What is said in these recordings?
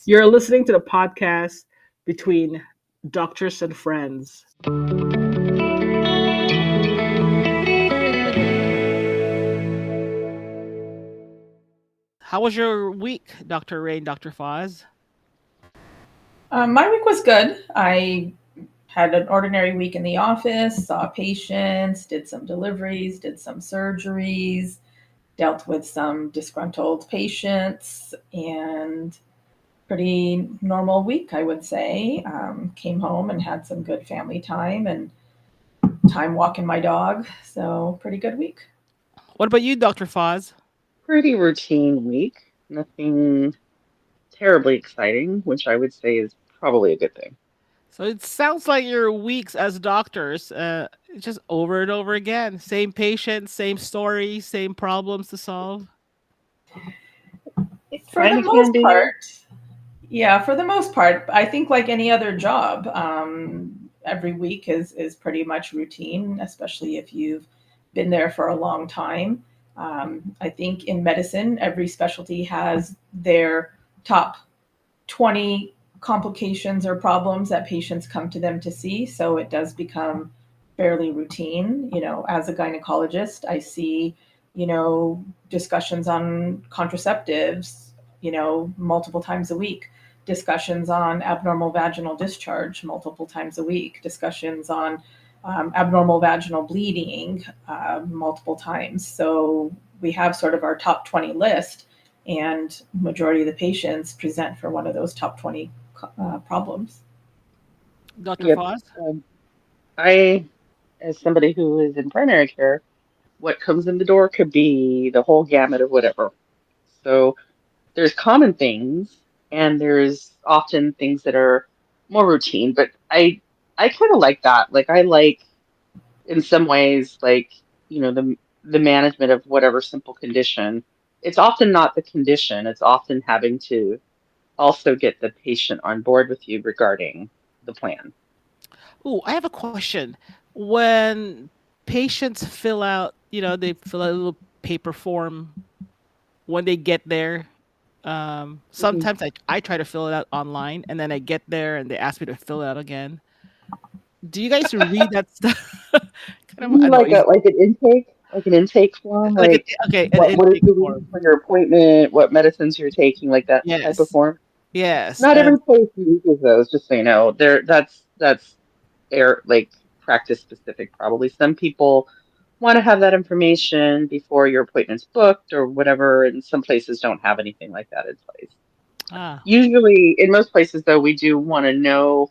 You're listening to the podcast between doctors and friends. How was your week, Dr. Rain, Dr. Foz? My week was good. I had an ordinary week in the office, saw patients, did some deliveries, did some surgeries, dealt with some disgruntled patients, and pretty normal week, I would say. Came home and had some good family time and time walking my dog. So, pretty good week. What about you, Dr. Foz? Pretty routine week. Nothing terribly exciting, which I would say is probably a good thing. So it sounds like your weeks as doctors, just over and over again. Same patients, same story, same problems to solve. It For the kind of can most be. part, yeah, for the most part, I think like any other job, every week is pretty much routine, especially if you've been there for a long time. I think in medicine, every specialty has their top 20 complications or problems that patients come to them to see. So it does become fairly routine. As a gynecologist, I see, discussions on contraceptives, multiple times a week, discussions on abnormal vaginal discharge multiple times a week, discussions on abnormal vaginal bleeding multiple times. So we have sort of our top 20 list, and majority of the patients present for one of those top 20 problems. Dr. Yep. Foz? Um, I, as somebody who is in primary care, what comes in the door could be the whole gamut of whatever. So there's common things, and there's often things that are more routine. But I kind of like that. Like I like, in some ways, like the management of whatever simple condition. It's often not the condition. It's often having to also get the patient on board with you regarding the plan. Oh, I have a question. When patients fill out, they fill out a little paper form when they get there. Mhm. Sometimes I try to fill it out online and then I get there and they ask me to fill it out again. Do you guys read that stuff? You Kind of mean annoys like an intake form, like like an what is intake the reason form. for your appointment, what medicines you're taking, like that type of Yes. form? Yes. Not every place uses those, just so you know. That's air like practice specific probably. Some people want to have that information before your appointment's booked or whatever, and some places don't have anything like that in place. Ah. Usually, in most places, though, we do want to know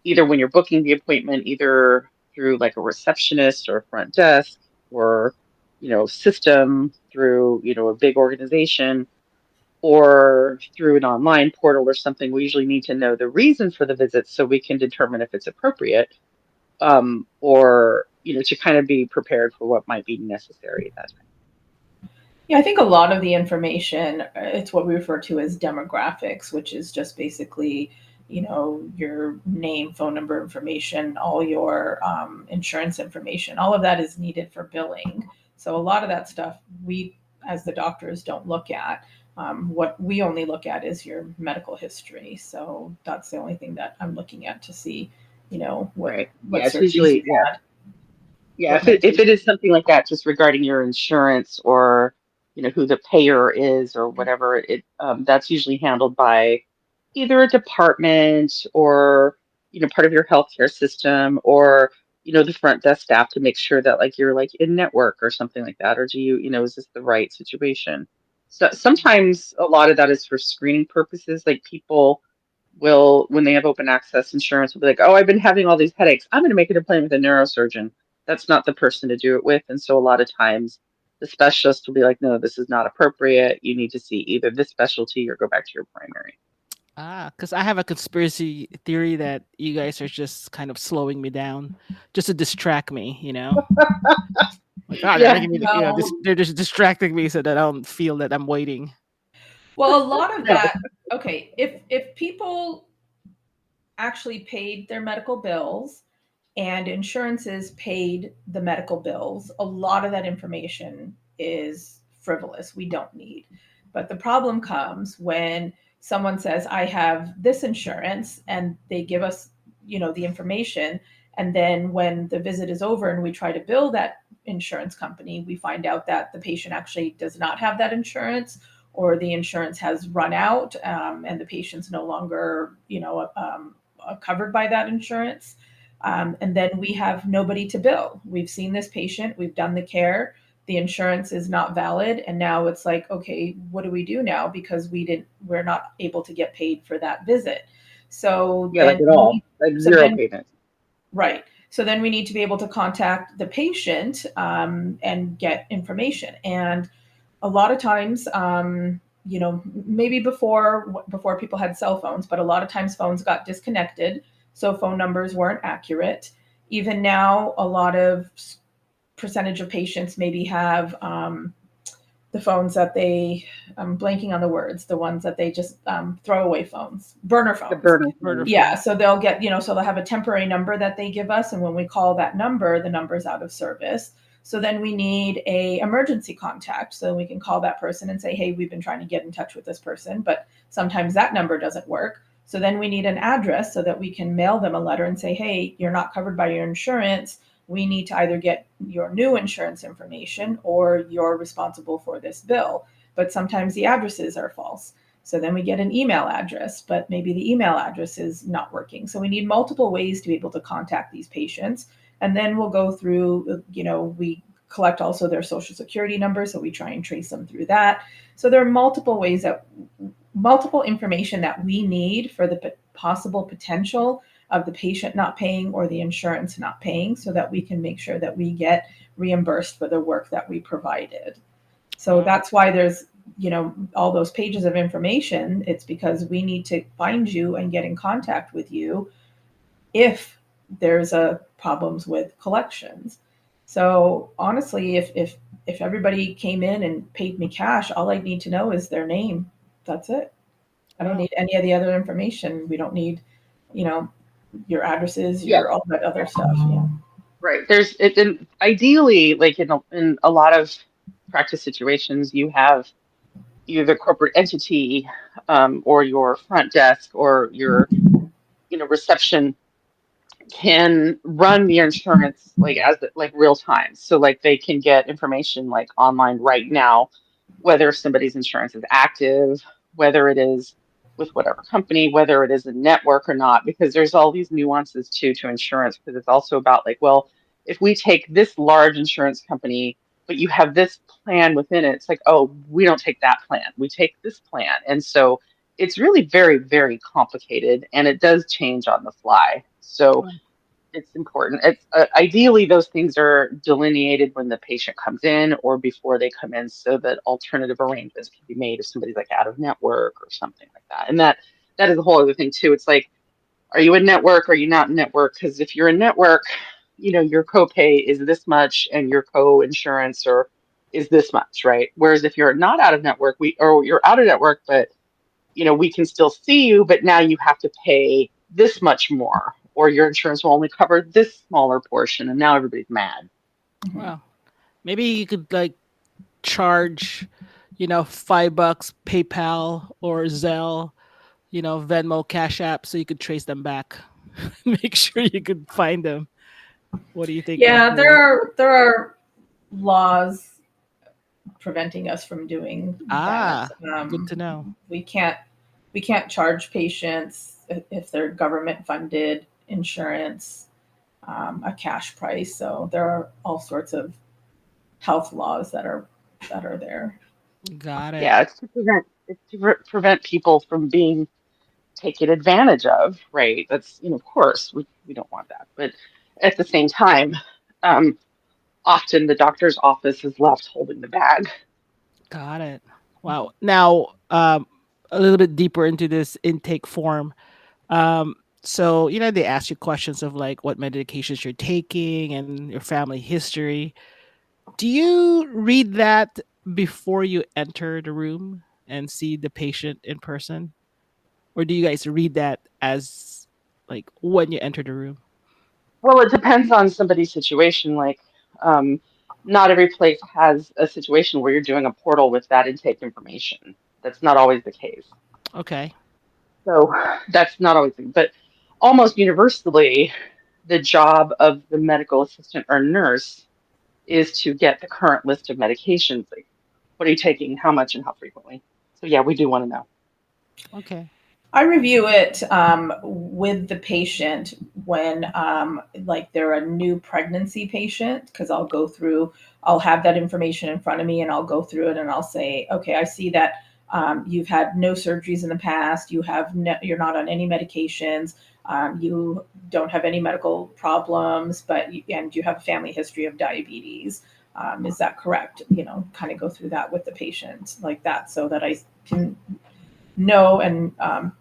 either when you're booking the appointment, either through like a receptionist or a front desk or, system through, a big organization or through an online portal or something. We usually need to know the reason for the visit so we can determine if it's appropriate, or, to kind of be prepared for what might be necessary at that time. Yeah, I think a lot of the information, it's what we refer to as demographics, which is just basically, your name, phone number information, all your insurance information. All of that is needed for billing. So a lot of that stuff we, as the doctors, don't look at. What we only look at is your medical history. So that's the only thing that I'm looking at to see, Right. what Yeah, it's surgeries usually, you've yeah. had, Yeah, what if medication. it is something like that, just regarding your insurance or who the payer is or whatever, that's usually handled by either a department or part of your healthcare system or the front desk staff to make sure that like you're like in network or something like that, or do is this the right situation? So sometimes a lot of that is for screening purposes, like people will, when they have open access insurance, will be like, oh, I've been having all these headaches. I'm going to make an appointment with a neurosurgeon. That's not the person to do it with. And so a lot of times the specialist will be like, no, this is not appropriate. You need to see either this specialty or go back to your primary. Because I have a conspiracy theory that you guys are just kind of slowing me down, just to distract me. Like, they're Yeah. making me, No, they're just distracting me so that I don't feel that I'm waiting. well, a lot of No. that. Okay, if people actually paid their medical bills and insurances paid the medical bills, a lot of that information is frivolous. We don't need. But the problem comes when someone says, I have this insurance, and they give us, the information. And then when the visit is over and we try to bill that insurance company, we find out that the patient actually does not have that insurance, or the insurance has run out, and the patient's no longer, covered by that insurance. And then we have nobody to bill. We've seen this patient, we've done the care, the insurance is not valid, and now it's like, okay, what do we do now, because we're not able to get paid for that visit. So Yeah, like then at all, like so zero then payment. Right. So then we need to be able to contact the patient, and get information. And a lot of times, maybe before people had cell phones, but a lot of times phones got disconnected, so phone numbers weren't accurate. Even now, a lot of percentage of patients maybe have, the phones that I'm blanking on the words, the ones that they just, throw away phones, burner The phones. burner Murder phone. Yeah, phone. so they'll get, so they'll have a temporary number that they give us, and when we call that number, the number's out of service. So then we need a emergency contact, so we can call that person and say, hey, we've been trying to get in touch with this person, but sometimes that number doesn't work. So then we need an address so that we can mail them a letter and say, hey, you're not covered by your insurance. We need to either get your new insurance information, or you're responsible for this bill. But sometimes the addresses are false. So then we get an email address, but maybe the email address is not working. So we need multiple ways to be able to contact these patients. And then we'll go through, we collect also their social security number, so we try and trace them through that. So there are multiple information that we need for the possible potential of the patient not paying or the insurance not paying, so that we can make sure that we get reimbursed for the work that we provided. So Wow. that's why there's, all those pages of information. It's because we need to find you and get in contact with you if there's a problems with collections. So honestly, if everybody came in and paid me cash, all I need to know is their name. That's it. I don't Wow. need any of the other information. We don't need, you know, your addresses, Yeah, your all that other stuff. Yeah. right. There's it, and ideally, like in a lot of practice situations, you have either the corporate entity, or your front desk, or your reception can run the insurance like like real time. So like they can get information like online right now, whether somebody's insurance is active, whether it is with whatever company, whether it is a network or not, because there's all these nuances too to insurance, because it's also about like, well, if we take this large insurance company, but you have this plan within it, it's like, oh, we don't take that plan. We take this plan. And so it's really very, very complicated, and it does change on the fly. So it's important. It's ideally those things are delineated when the patient comes in or before they come in, so that alternative arrangements can be made if somebody's like out of network or something like that. And that is a whole other thing too. It's like, are you in network? Are you not in network? Because if you're in network, your copay is this much, and your co-insurance or is this much, right? Whereas if you're not out of network, or you're out of network, but we can still see you, but now you have to pay this much more, or your insurance will only cover this smaller portion, and now everybody's mad. Mhm. Wow. Maybe you could like charge, $5 PayPal or Zelle, Venmo, Cash App, so you could trace them back. Make sure you could find them. What do you think, Yeah, Dr. Lee? there are laws preventing us from doing that. Ah, good to know. We can't charge patients if they're government funded insurance, a cash price. So there are all sorts of health laws that are there. Got it. Yeah, it's to prevent people from being taken advantage of, right? That's, of course, we don't want that. But at the same time, um, often the doctor's office is left holding the bag. Got it. Wow. Now, a little bit deeper into this intake form. Um, so, they ask you questions of like what medications you're taking and your family history. Do you read that before you enter the room and see the patient in person? Or do you guys read that as like when you enter the room? Well, it depends on somebody's situation. Like, um, not every place has a situation where you're doing a portal with that intake information. That's not always the case. Okay. So that's not always, but almost universally, the job of the medical assistant or nurse is to get the current list of medications. Like, what are you taking, how much, and how frequently? So yeah, we do want to know. Okay. I review it with the patient when, like, they're a new pregnancy patient, because I'll have that information in front of me and I'll go through it and I'll say, okay, I see that you've had no surgeries in the past, you're not on any medications, you don't have any medical problems, and you have a family history of diabetes. Is that correct? Kind of go through that with the patient like that so that I can know and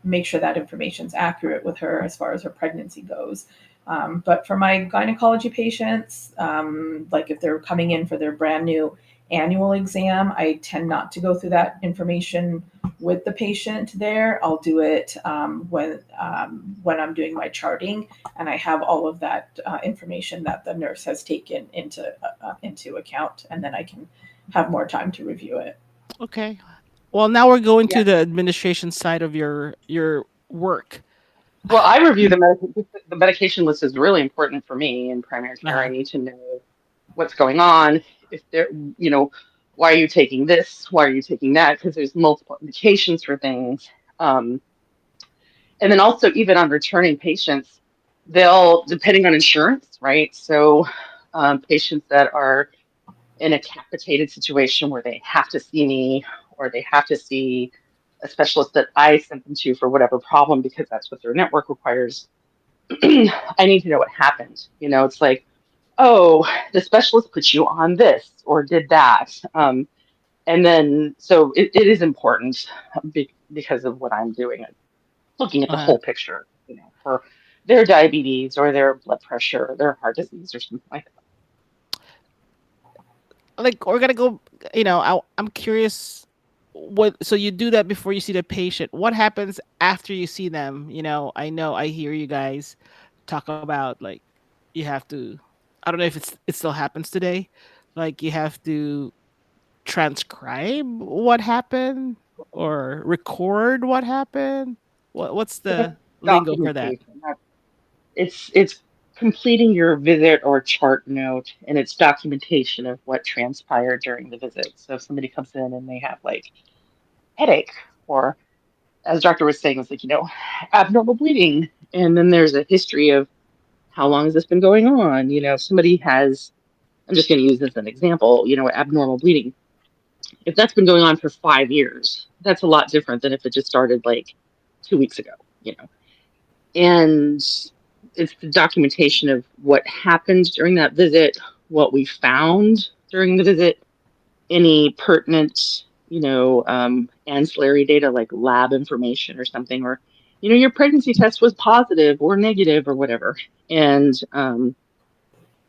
make sure that information is accurate with her as far as her pregnancy goes. But for my gynecology patients, like if they're coming in for their brand new annual exam, I tend not to go through that information with the patient there. I'll do it when I'm doing my charting, and I have all of that information that the nurse has taken into account, and then I can have more time to review it. Okay. Well, now we're going Yeah. to the administration side of your work. Well, I review the medication list is really important for me in primary care. I Uh-huh. need to know what's going on. If there, you know, why are you taking this? Why are you taking that? Because there's multiple indications for things. Um, and then also even on returning patients, they'll depending on insurance, right? So patients that are in a capitated situation where they have to see me or they have to see a specialist that I sent them to for whatever problem because that's what their network requires. I need to know what happened. It's like, oh, the specialist put you on this or did that. And then, so it is important because of what I'm doing, looking at the Uh-huh. whole picture, for their diabetes or their blood pressure or their heart disease or something like Like we're gonna go. I'm curious. What? So you do that before you see the patient. What happens after you see them? I know. I hear you guys talk about like you have to. I don't know if it still happens today. Like you have to transcribe what happened or record what happened. What's that. That's the lingo for that? documentation. It's completing your visit or chart note, and it's documentation of what transpired during the visit. So if somebody comes in and they have like headache, or as the doctor was saying, it's like, abnormal bleeding, and then there's a history of how long has this been going on. If somebody has, I'm just going to use this as an example, abnormal bleeding. If that's been going on for 5 years, that's a lot different than if it just started like 2 weeks ago. You know and it's the documentation of what happened during that visit, what we found during the visit, any pertinent, ancillary data like lab information or something, or your pregnancy test was positive or negative or whatever, and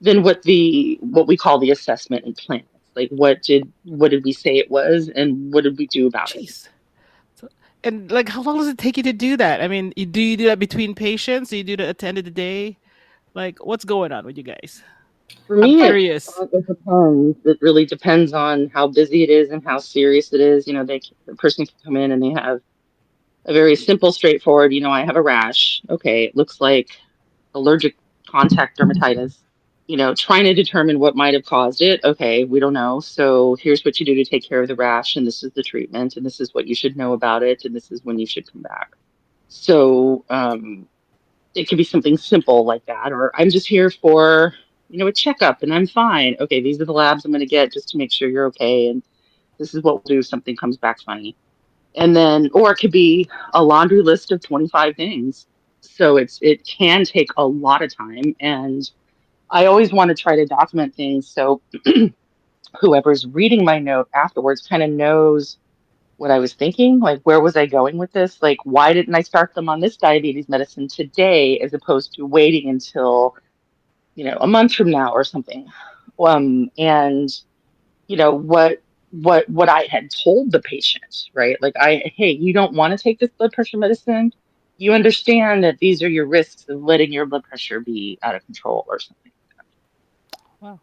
then what we call the assessment and plan. Like what did we say it was, and what did we do about it? Jeez. So, and like, how long does it take you to do that? I mean, you do that between patients? Do you do that at the end of the day? Like, what's going on with you guys? For I'm me, curious. it depends. It really depends on how busy it is and how serious it is. The person can come in and they have a very simple, straightforward, I have a rash. Okay, it looks like allergic contact dermatitis. Trying to determine what might have caused it. Okay, we don't know. So here's what you do to take care of the rash, and this is the treatment, and this is what you should know about it, and this is when you should come back. So it could be something simple like that, or I'm just here for, a checkup and I'm fine. Okay, these are the labs I'm going to get just to make sure you're okay. And this is what we'll do if something comes back funny. And then, or it could be a laundry list of 25 things. So it can take a lot of time. And I always want to try to document things so whoever's reading my note afterwards kind of knows what I was thinking, like where was I going with this? Like why didn't I start them on this diabetes medicine today as opposed to waiting until, a month from now or something? And what I had told the patient, right? Like hey, you don't want to take this blood pressure medicine. You understand that these are your risks of letting your blood pressure be out of control or something. Wow.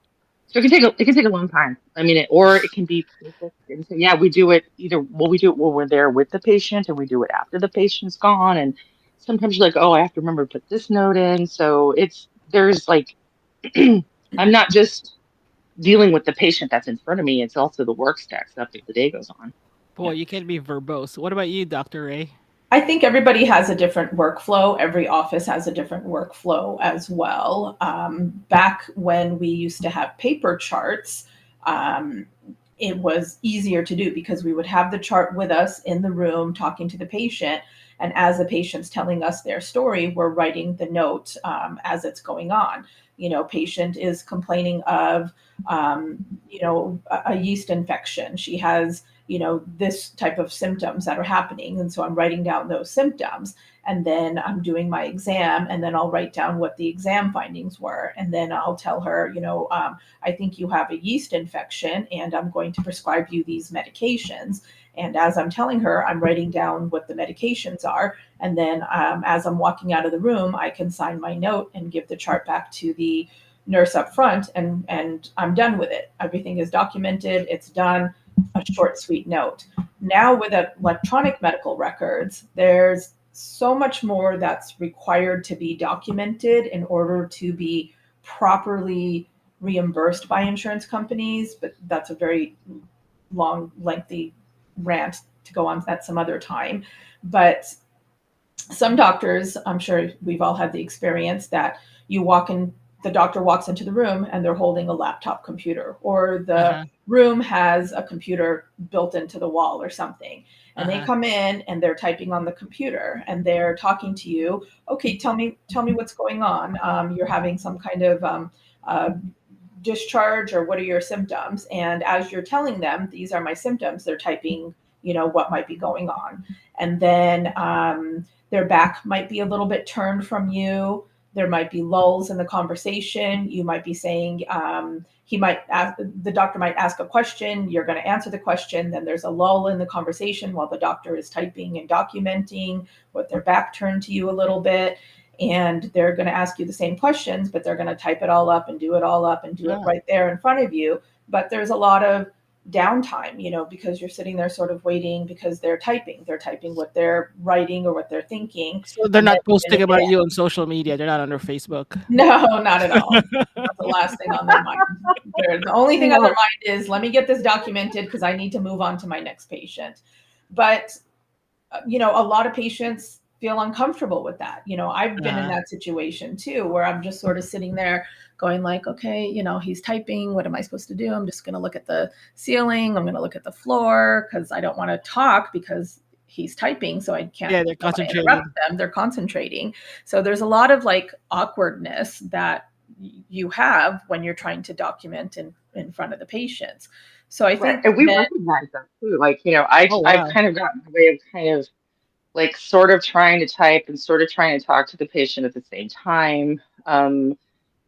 So it can take a long time. I mean, or it can be perfect. And so yeah, we do it either. Well, we do it when we're there with the patient, and we do it after the patient's gone. And sometimes you're like, oh, I have to remember to put this note in. So there's like, I'm not just dealing with the patient that's in front of me. It's also the work stacks up as the day goes on. Boy, you can be verbose. What about you, Dr. Ray? I think everybody has a different workflow. Every office has a different workflow as well. Back when we used to have paper charts, um, it was easier to do because we would have the chart with us in the room talking to the patient. And as the patient's telling us their story, we're writing the note as it's going on. Patient is complaining of, a yeast infection. She has this type of symptoms that are happening. And so I'm writing down those symptoms. And then I'm doing my exam. And then I'll write down what the exam findings were. And then I'll tell her, I think you have a yeast infection and I'm going to prescribe you these medications. And as I'm telling her, I'm writing down what the medications are. And then as I'm walking out of the room, I can sign my note and give the chart back to the nurse up front, and I'm done with it. Everything is documented, it's done, a short, sweet note. Now, with electronic medical records, there's so much more that's required to be documented in order to be properly reimbursed by insurance companies. But that's a very long, lengthy rant to go on at some other time. But some doctors, I'm sure we've all had the experience that you walk in, the doctor walks into the room and they're holding a laptop computer, or the Uh-huh. room has a computer built into the wall or something. And they Uh-huh. come in and they're typing on the computer and they're talking to you. Okay, tell me what's going on. You're having some kind of uh, discharge, or what are your symptoms? And as you're telling them, these are my symptoms, they're typing, what might be going on. And then their back might be a little bit turned from you. There might be lulls in the conversation. You might be saying, the doctor might ask a question. You're going to answer the question. Then there's a lull in the conversation while the doctor is typing and documenting, with their back turned to you a little bit. And they're going to ask you the same questions, but they're going to type it all up and do it all up and do it Yeah. right there in front of you. But there's a lot of downtime, because you're sitting there sort of waiting, because they're typing what they're writing or what they're thinking. So they're And then not posting if they about you on social media. They're not on their Facebook. no, not at all. That's the last thing on their mind. The only thing on their No. mind is, let me get this documented because I need to move on to my next patient. But a lot of patients feel uncomfortable with that. I've been in Uh, that situation too, where I'm just sort of sitting there going like, okay, he's typing. What am I supposed to do? I'm just going to look at the ceiling. I'm going to look at the floor because I don't want to talk because he's typing. So I yeah, they're don't want to interrupt concentrating. them. They're concentrating. So there's a lot of like awkwardness that you have when you're trying to document in front of the patients. So I Right. think And we that, recognize that too. Like, Oh I've wow. kind of gotten the way of kind of like sort of trying to type and sort of trying to talk to the patient at the same time.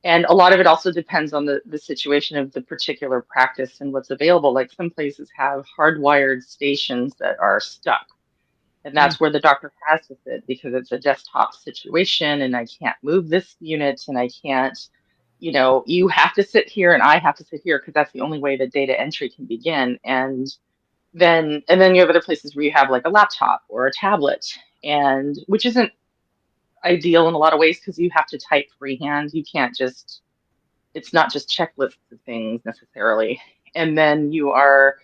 And a lot of it also depends on the situation of the particular practice and what's available. Like some places have hardwired stations that are stuck. And Mm. that's where the doctor has to sit because it's a desktop situation and I can't move this unit and I can't, you have to sit here and I have to sit here because that's the only way that data entry can begin. And then you have other places where you have like a laptop or a tablet, and which isn't ideal in a lot of ways because you have to type freehand. You can't just, it's not just checklists of things necessarily. And then you are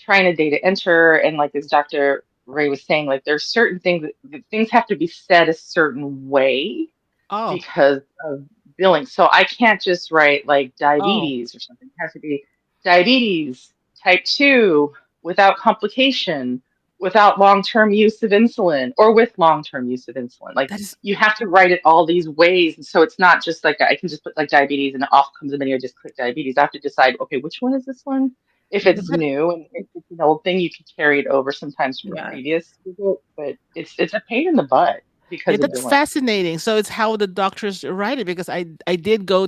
trying to data enter, and like as Dr. Ray was saying, like there's certain things that things have to be said a certain way Oh. because of billing. So I can't just write like Oh. diabetes or something. It has to be diabetes type 2 without complication, without long-term use of insulin, or with long-term use of insulin. Like That is you have to write it all these ways. And so it's not just like I can just put like diabetes and off comes a menu, I just click diabetes. I have to decide, okay, which one is this one? If it's that, new and if it's an old thing, you can carry it over sometimes from a yeah. previous visit, but it's a pain in the butt yeah, because of that's billing. fascinating. So it's how the doctors write it, because I did go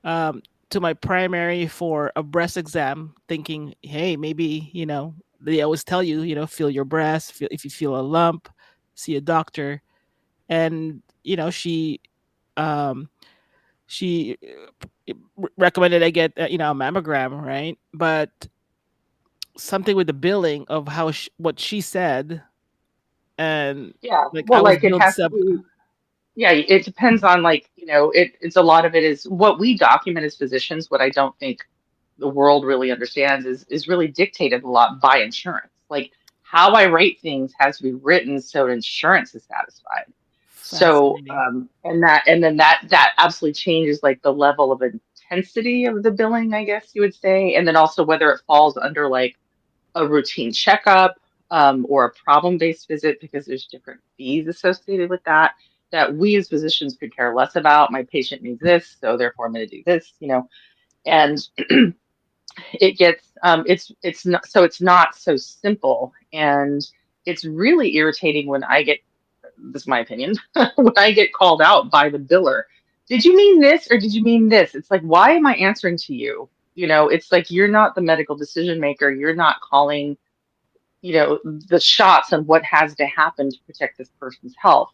um to my primary for a breast exam thinking, hey, maybe, they always tell you, feel your breast, feel if you feel a lump, see a doctor. And she um she recommended I get a mammogram, right? But something with the billing of what she said, and Yeah. like I Well, was like it billed has to be. Yeah, it depends on, like, it's a lot of it is what we document as physicians. What I don't think the world really understands is really dictated a lot by insurance. Like, how I rate things has to be written so insurance is satisfied. So, fascinating. and then that absolutely changes like the level of intensity of the billing, I guess you would say, and then also whether it falls under like a routine checkup, or a problem-based visit, because there's different fees associated with that that we as physicians could care less about. My patient needs this, so therefore I'm going to do this, and it gets it's not so simple, and it's really irritating when I get, this is my opinion, when I get called out by the biller. Did you mean this or did you mean this? It's like, why am I answering to you? It's like you're not the medical decision maker. You're not calling, the shots on what has to happen to protect this person's health.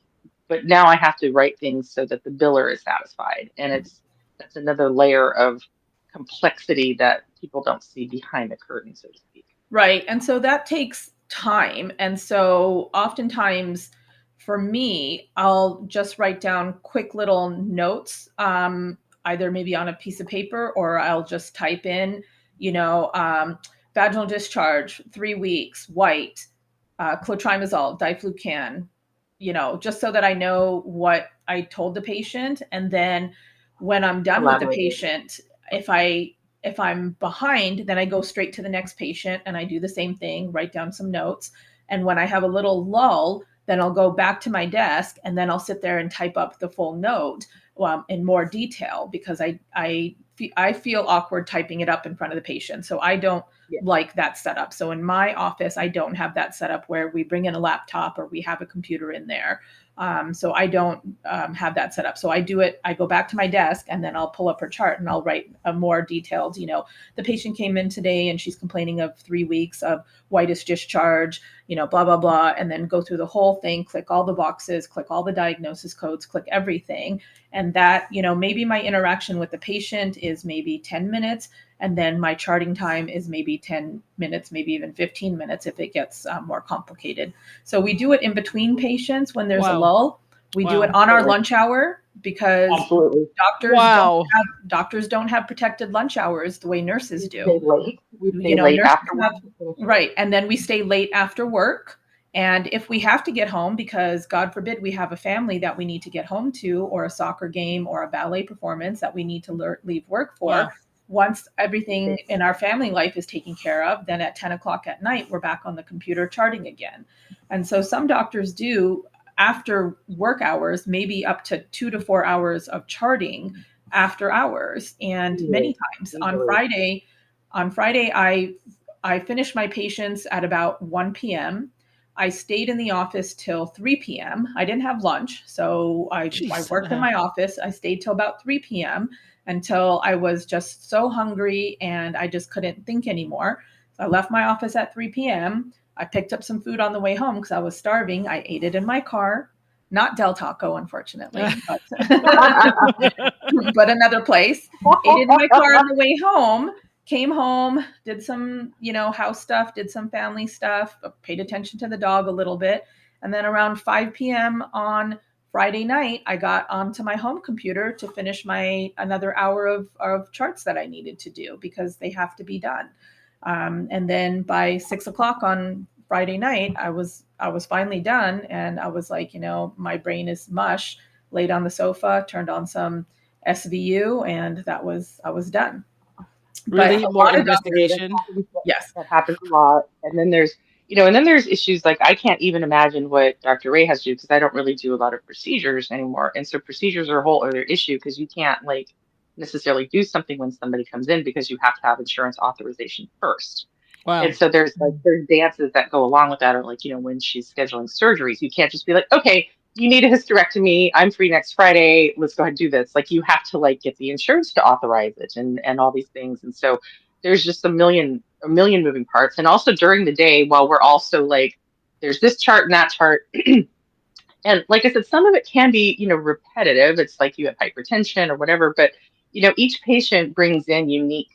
But now I have to write things so that the biller is satisfied. And that's another layer of complexity that people don't see behind the curtain, so to speak. Right. And so that takes time. And so oftentimes for me, I'll just write down quick little notes, either maybe on a piece of paper, or I'll just type in, you know, um, vaginal discharge, 3 weeks, white, clotrimazole, diflucan, just so that I know what I told the patient. And then when I'm done with the Elaborate. patient, if I if I'm behind, then I go straight to the next patient and I do the same thing, write down some notes. And when I have a little lull, then I'll go back to my desk and then I'll sit there and type up the full note, in more detail, because I feel awkward typing it up in front of the patient. So I don't Yeah. like that setup. So in my office, I don't have that setup where we bring in a laptop or we have a computer in there. So I don't have that set up. So I do it. I go back to my desk and then I'll pull up her chart and I'll write a more detailed. The patient came in today and she's complaining of 3 weeks of whitish discharge. Blah blah blah, and then go through the whole thing. Click all the boxes. Click all the diagnosis codes. Click everything. And that, maybe my interaction with the patient is maybe 10 minutes, and then my charting time is maybe 10 minutes, maybe even 15 minutes if it gets more complicated. So we do it in between patients when there's a Wow. lull. We do it Wow. on our lunch hour, because Absolutely. Wow. doctors don't have protected lunch hours the way nurses We do. stay late. We stay late Nurses after work. right. And then we stay late after work. And if we have to get home, because God forbid we have a family that we need to get home to, or a soccer game or a ballet performance that we need to leave work for, Wow. once everything in our family life is taken care of, then at 10 o'clock at night, we're back on the computer charting again. And so some doctors do, after work hours, maybe up to 2 to 4 hours of charting after hours. And many times on Friday, I finished my patients at about 1 p.m. I stayed in the office till 3 p.m. I didn't have lunch, so I Jeez. worked in my office. I stayed till about 3 p.m. until I was just so hungry and I just couldn't think anymore. So I left my office at 3 p.m. I picked up some food on the way home because I was starving. I ate it in my car, not Del Taco, unfortunately, but, but another place. Ate it in my car on the way home. Came home, did some, house stuff, did some family stuff, paid attention to the dog a little bit. And then around 5 p.m. on Friday night, I got onto my home computer to finish my another hour of charts that I needed to do, because they have to be done. And then by 6 o'clock on Friday night, I was finally done, and I was like, my brain is mush. Laid on the sofa, turned on some SVU, and I was done. Really, But more Lot of doctors, investigation. yes, that happens a lot. And then there's issues like I can't even imagine what Dr. Ray has to do, because I don't really do a lot of procedures anymore. And so procedures are a whole other issue, because you can't like necessarily do something when somebody comes in, because you have to have insurance authorization first. Wow. And so there's dances that go along with that, or like, when she's scheduling surgeries, you can't just be like, okay, you need a hysterectomy. I'm free next Friday. Let's go ahead and do this. Like, you have to like get the insurance to authorize it, and all these things. And so there's just a million moving parts. And also during the day, while we're also like, there's this chart and that chart, And like I said, some of it can be, repetitive. It's like you have hypertension or whatever, but each patient brings in unique,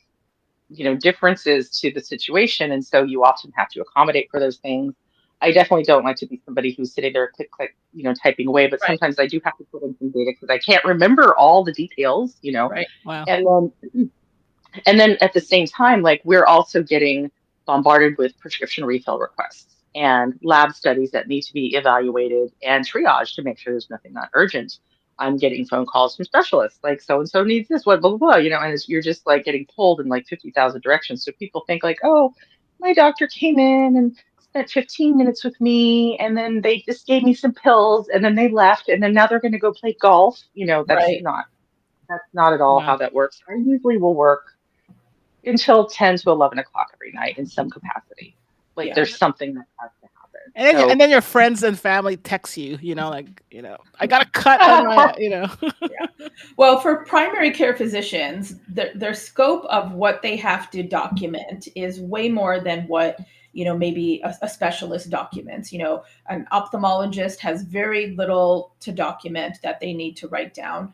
differences to the situation. And so you often have to accommodate for those things. I definitely don't like to be somebody who's sitting there click, click, typing away, but Right. sometimes I do have to put in some data because I can't remember all the details. Right. Wow. And then at the same time, like we're also getting bombarded with prescription refill requests and lab studies that need to be evaluated and triaged to make sure there's nothing not urgent. I'm getting phone calls from specialists like so and so needs this, what, blah, blah, blah, and you're just like getting pulled in like 50,000 directions. So people think like, oh, my doctor came in and spent 15 minutes with me and then they just gave me some pills and then they left and then now they're going to go play golf. Right. That's not at all Wow. how that works. I usually will work until 10 to 11 o'clock every night in some capacity. Like Yeah. there's something that has to happen. And then, So, and then your friends and family text you, I got a cut on my. Well, for primary care physicians, their scope of what they have to document is way more than what, maybe a specialist documents. An ophthalmologist has very little to document that they need to write down.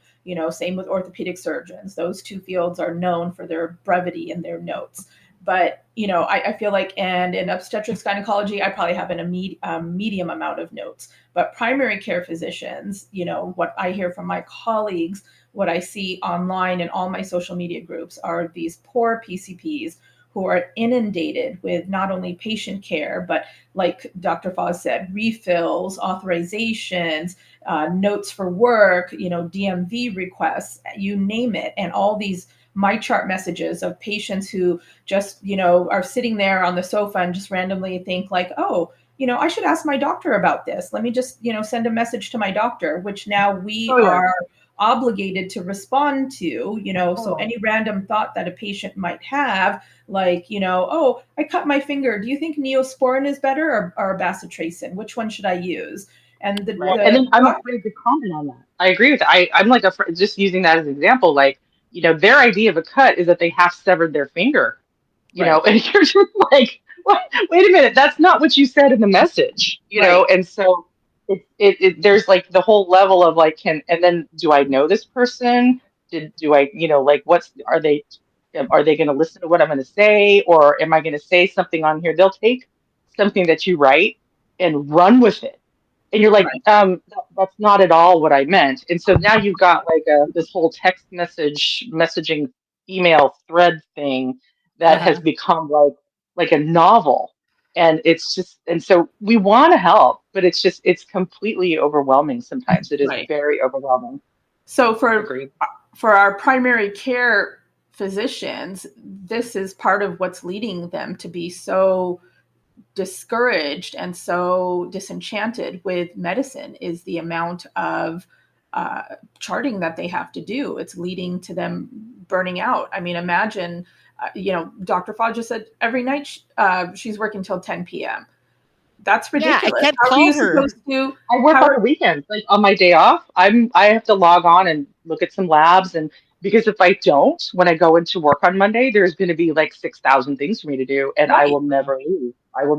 Same with orthopedic surgeons. Those two fields are known for their brevity in their notes. But, I feel like, and in obstetrics gynecology, I probably have a medium amount of notes. But primary care physicians, what I hear from my colleagues, what I see online in all my social media groups are these poor PCPs who are inundated with not only patient care, but like Dr. Foz said, refills, authorizations, notes for work, DMV requests, you name it, and all these my chart messages of patients who just, are sitting there on the sofa and just randomly think like, oh, I should ask my doctor about this. Let me just, send a message to my doctor, which now we oh yeah, are obligated to respond to, so oh, any random thought that a patient might have, like, oh, I cut my finger. Do you think Neosporin is better or bacitracin? Which one should I use? And right. And then I'm doc- afraid to comment on that. I agree with that. I'm like just using that as an example. Like, their idea of a cut is that they have severed their finger. right, And you're just like, what? Wait a minute, that's not what you said in the message. right, And so there's like the whole level of like, and then do I know this person? Do I, like, are they going to listen to what I'm going to say? Or am I going to say something on here? They'll take something that you write and run with it. And you're like, right, that's not at all what I meant. And so now you've got like this whole text messaging email thread thing that has Uh-huh. become like a novel. And it's just, and so we want to help, but it's completely overwhelming sometimes. It is right. very overwhelming. So for Agreed. for our primary care physicians, this is part of what's leading them to be so discouraged and so disenchanted with medicine is the amount of uh, charting that they have to do. It's leading to them burning out. I mean, imagine, Dr. Fodge just said every night she's working till 10 p.m. That's Yeah, I ridiculous. can't How are you call her. supposed to? I work How on are the weekends. Like on my day off, I have to log on and look at some labs and because if I don't, when I go into work on Monday, there's going to be like 6,000 things for me to do and I right, will never leave.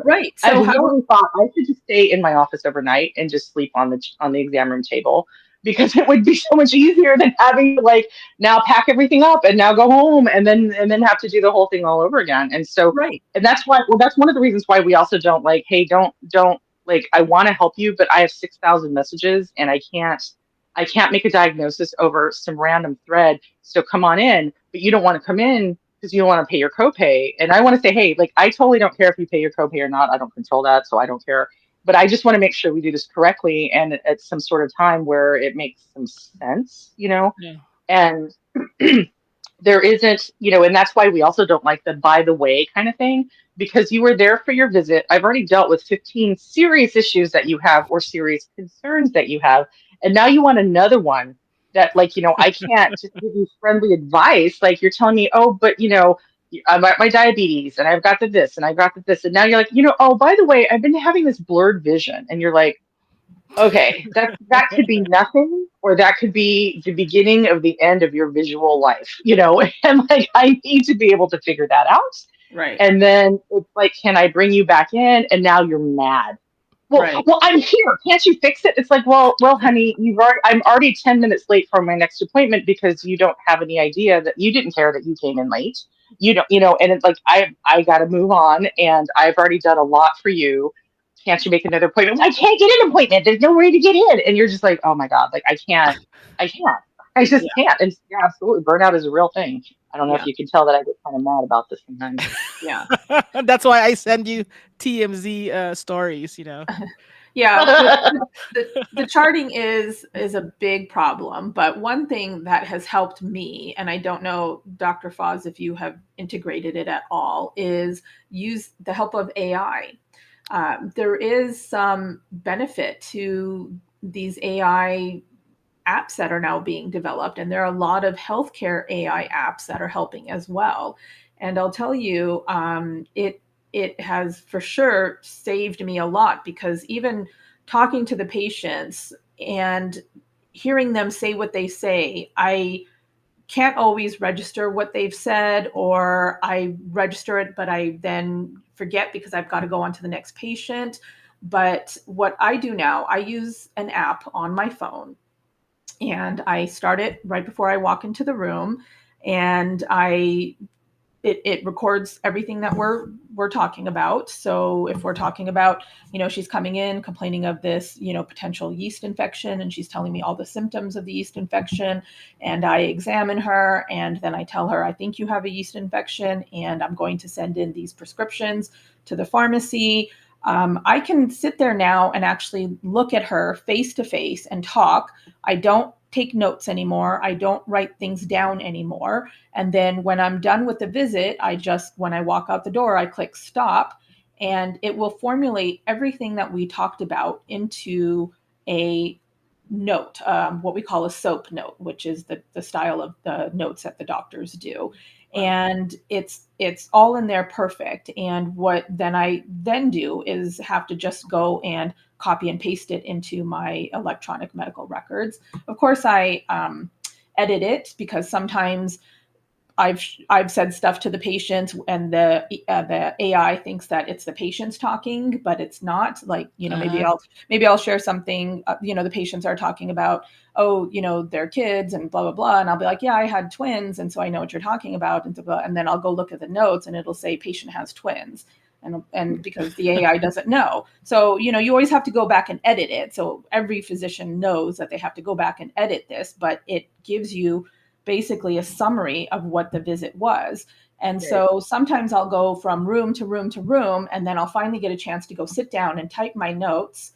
right? I've So how? literally thought I should just stay in my office overnight and just sleep on the exam room table because it would be so much easier than having to like now pack everything up and now go home and then have to do the whole thing all over again. And so Right, and that's why well that's one of the reasons why we also don't like hey don't like I want to help you but I have 6,000 messages and I can't make a diagnosis over some random thread. So come on in, but you don't want to come in because you don't want to pay your copay. And I want to say, hey, like I totally don't care if you pay your copay or not. I don't control that, so I don't care. But I just want to make sure we do this correctly and at some sort of time where it makes some sense. Yeah. And there isn't, and that's why we also don't like the by the way kind of thing because you were there for your visit. I've already dealt with 15 serious issues that you have or serious concerns that you have. And now you want another one that, like, I can't just give you friendly advice. Like, you're telling me, oh, but, I'm at my diabetes and I've got the this and I've got the this. And now you're like, oh, by the way, I've been having this blurred vision. And you're like, okay, that could be nothing, or that could be the beginning of the end of your visual life. And like I need to be able to figure that out. right, And then it's like, can I bring you back in? And now you're mad. well, Right. well, I'm here. Can't you fix it? It's like, well, honey, I'm already 10 minutes late for my next appointment because you don't have any idea that you didn't care that you came in late. And it's like, I got to move on and I've already done a lot for you. Can't you make another appointment? I can't get an appointment. There's no way to get in. And you're just like, oh my God, like I can't, I just Yeah. can't. And yeah, absolutely. Burnout is a real thing. I don't know if Yeah. you can tell that I get kind of mad about this sometimes. Yeah. That's why I send you TMZ stories. Yeah. The charting is a big problem, but one thing that has helped me, and I don't know, Dr. Foz, if you have integrated it at all, is use the help of AI. There is some benefit to these AI apps that are now being developed, and there are a lot of healthcare AI apps that are helping as well. And I'll tell you, it has for sure saved me a lot, because even talking to the patients and hearing them say what they say, I can't always register what they've said, or I register it, but I then forget because I've got to go on to the next patient. But what I do now, I use an app on my phone, and I start it right before I walk into the room, and it records everything that we're talking about. So if we're talking about, she's coming in complaining of this, potential yeast infection, and she's telling me all the symptoms of the yeast infection, and I examine her, and then I tell her, I think you have a yeast infection, and I'm going to send in these prescriptions to the pharmacy. I can sit there now and actually look at her face to face and talk. I don't take notes anymore. I don't write things down anymore. And then when I'm done with the visit, when I walk out the door, I click stop, and it will formulate everything that we talked about into a note, what we call a SOAP note, which is the style of the notes that the doctors do. And it's all in there perfect. And what then I then do is have to just go and copy and paste it into my electronic medical records. Of course, I edit it, because sometimes I've said stuff to the patient, and the AI thinks that it's the patient's talking, but it's not. Like, maybe I'll share something. The patients are talking about, their kids and blah blah blah, and I'll be like, yeah, I had twins, and so I know what you're talking about, and then I'll go look at the notes, and it'll say patient has twins. And because the AI doesn't know. So, you always have to go back and edit it. So every physician knows that they have to go back and edit this, but it gives you basically a summary of what the visit was. And so sometimes I'll go from room to room to room, and then I'll finally get a chance to go sit down and type my notes.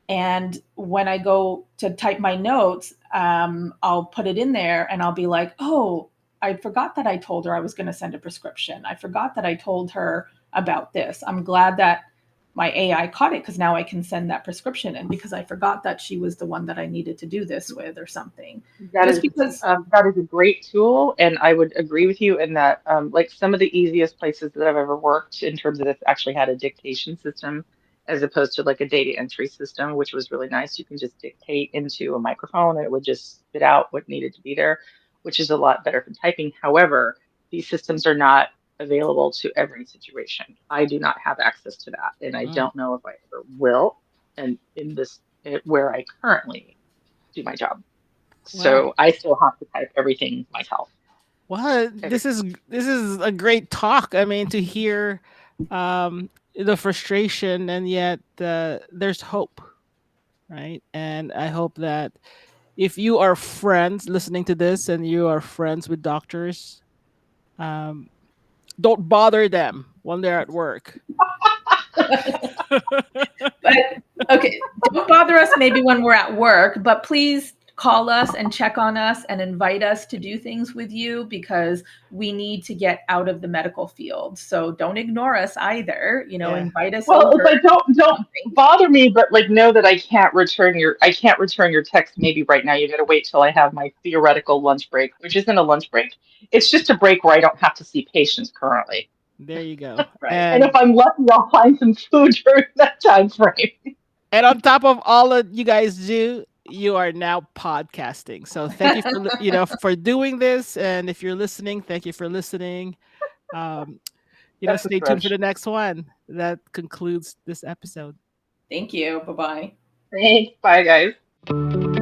And when I go to type my notes, I'll put it in there, and I'll be like, oh, I forgot that I told her I was going to send a prescription. I forgot that I told her about this. I'm glad that my AI caught it, because now I can send that prescription in, because I forgot that she was the one that I needed to do this with or something. That Just is because. that is a great tool, and I would agree with you in that. Like some of the easiest places that I've ever worked in terms of this actually had a dictation system as opposed to like a data entry system, which was really nice. You can just dictate into a microphone and it would just spit out what needed to be there, which is a lot better than typing. However, these systems are not available to every situation. I do not have access to that, and I Mm. don't know if I ever will. And in this, where I currently do my job. Wow. So I still have to type everything myself. Well, Every, this is a great talk. I mean, to hear the frustration, and yet there's hope, right? And I hope that if you are friends listening to this and you are friends with doctors, um, don't bother them when they're at work. But okay, don't bother us maybe when we're at work, but please call us and check on us and invite us to do things with you, because we need to get out of the medical field. So don't ignore us either. Yeah. Invite us well, over. but don't bother me. But like, know that I can't return your text. Maybe right now you got to wait till I have my theoretical lunch break, which isn't a lunch break. It's just a break where I don't have to see patients currently. There you go. Right. And if I'm lucky, I'll find some food during that time frame. And on top of all that you guys do, you are now podcasting. So thank you for for doing this. And if you're listening, thank you for listening. Um, That's a stay tuned for stretch. the next one. That concludes this episode. Thank you. Bye bye. Thanks. Bye, guys.